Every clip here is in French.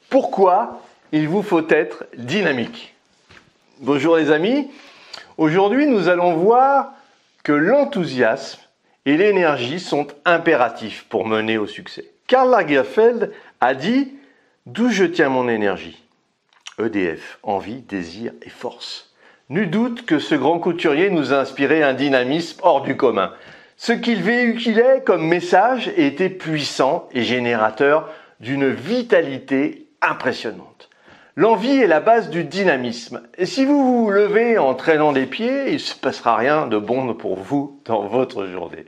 Pourquoi il vous faut être dynamique? Bonjour les amis, aujourd'hui nous allons voir que l'enthousiasme et l'énergie sont impératifs pour mener au succès. Karl Lagerfeld a dit « D'où je tiens mon énergie ?» EDF, envie, désir et force. Nul doute que ce grand couturier nous a inspiré un dynamisme hors du commun. Ce qu'il véhiculait comme message était puissant et générateur d'une vitalité impressionnante. L'envie est la base du dynamisme. Et si vous vous levez en traînant des pieds, il ne se passera rien de bon pour vous dans votre journée.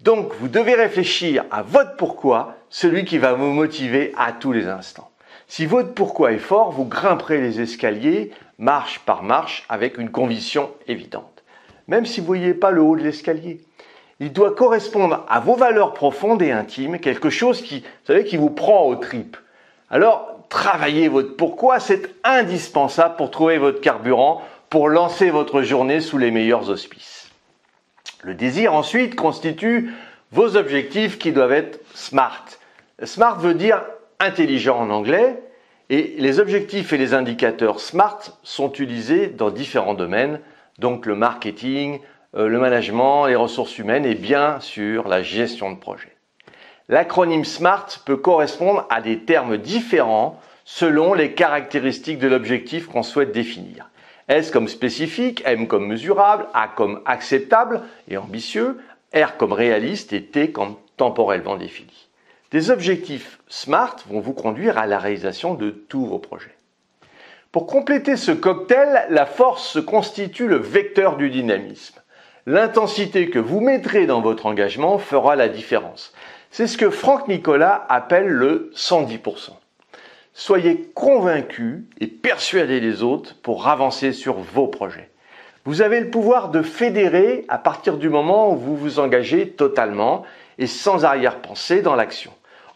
Donc, vous devez réfléchir à votre pourquoi, celui qui va vous motiver à tous les instants. Si votre pourquoi est fort, vous grimperez les escaliers, marche par marche, avec une conviction évidente. Même si vous ne voyez pas le haut de l'escalier. Il doit correspondre à vos valeurs profondes et intimes, quelque chose qui vous prend aux tripes. Alors, travaillez votre pourquoi, c'est indispensable pour trouver votre carburant, pour lancer votre journée sous les meilleurs auspices. Le désir, ensuite, constitue vos objectifs qui doivent être SMART. SMART veut dire intelligent en anglais, et les objectifs et les indicateurs SMART sont utilisés dans différents domaines, donc le marketing, le management, les ressources humaines et bien sûr la gestion de projet. L'acronyme SMART peut correspondre à des termes différents selon les caractéristiques de l'objectif qu'on souhaite définir. S comme spécifique, M comme mesurable, A comme acceptable et ambitieux, R comme réaliste et T comme temporellement défini. Des objectifs SMART vont vous conduire à la réalisation de tous vos projets. Pour compléter ce cocktail, la force constitue le vecteur du dynamisme. L'intensité que vous mettrez dans votre engagement fera la différence. C'est ce que Franck Nicolas appelle le 110%. Soyez convaincus et persuadez les autres pour avancer sur vos projets. Vous avez le pouvoir de fédérer à partir du moment où vous vous engagez totalement et sans arrière-pensée dans l'action.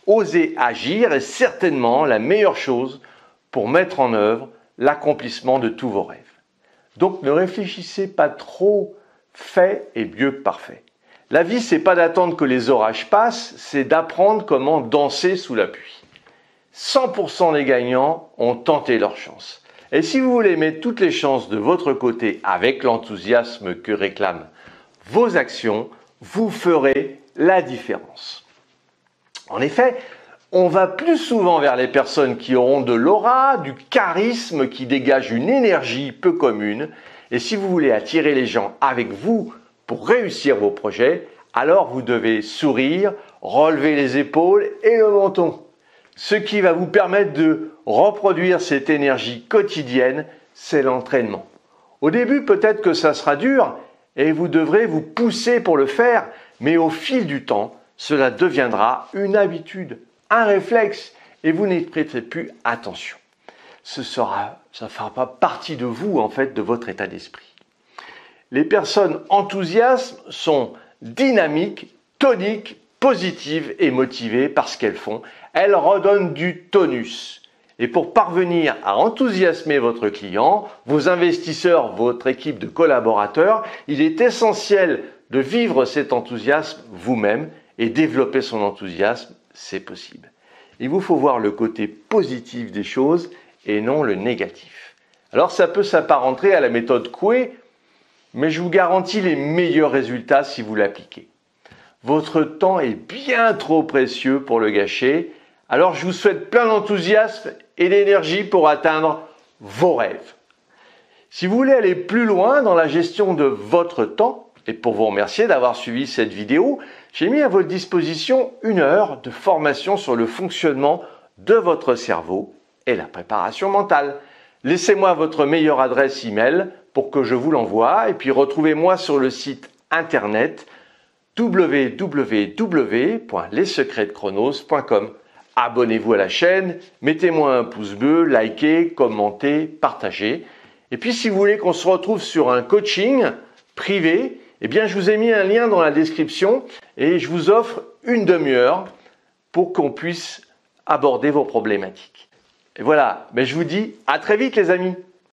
Oser agir est certainement la meilleure chose pour mettre en œuvre l'accomplissement de tous vos rêves. Donc ne réfléchissez pas trop. Fait est mieux que parfait. La vie, c'est pas d'attendre que les orages passent, c'est d'apprendre comment danser sous la pluie. 100% des gagnants ont tenté leur chance. Et si vous voulez mettre toutes les chances de votre côté avec l'enthousiasme que réclament vos actions, vous ferez la différence. En effet, on va plus souvent vers les personnes qui auront de l'aura, du charisme, qui dégagent une énergie peu commune. Et si vous voulez attirer les gens avec vous pour réussir vos projets, alors vous devez sourire, relever les épaules et le menton. Ce qui va vous permettre de reproduire cette énergie quotidienne, c'est l'entraînement. Au début, peut-être que ça sera dur et vous devrez vous pousser pour le faire, mais au fil du temps, cela deviendra une habitude, un réflexe et vous n'y prêterez plus attention. Ça ne fera pas partie de vous, en fait, de votre état d'esprit. Les personnes enthousiastes sont dynamiques, toniques, positives et motivées par ce qu'elles font. Elles redonnent du tonus. Et pour parvenir à enthousiasmer votre client, vos investisseurs, votre équipe de collaborateurs, il est essentiel de vivre cet enthousiasme vous-même et développer son enthousiasme, c'est possible. Il vous faut voir le côté positif des choses et non le négatif. Alors ça peut s'apparenter à la méthode Coué, mais je vous garantis les meilleurs résultats si vous l'appliquez. Votre temps est bien trop précieux pour le gâcher, alors je vous souhaite plein d'enthousiasme et d'énergie pour atteindre vos rêves. Si vous voulez aller plus loin dans la gestion de votre temps, et pour vous remercier d'avoir suivi cette vidéo, j'ai mis à votre disposition 1 heure de formation sur le fonctionnement de votre cerveau et la préparation mentale. Laissez-moi votre meilleure adresse email pour que je vous l'envoie et puis retrouvez-moi sur le site internet www.lessecretsdechronos.com. Abonnez-vous à la chaîne, mettez-moi un pouce bleu, likez, commentez, partagez. Et puis si vous voulez qu'on se retrouve sur un coaching privé, eh bien je vous ai mis un lien dans la description et je vous offre une demi-heure pour qu'on puisse aborder vos problématiques. Et voilà, mais je vous dis à très vite les amis.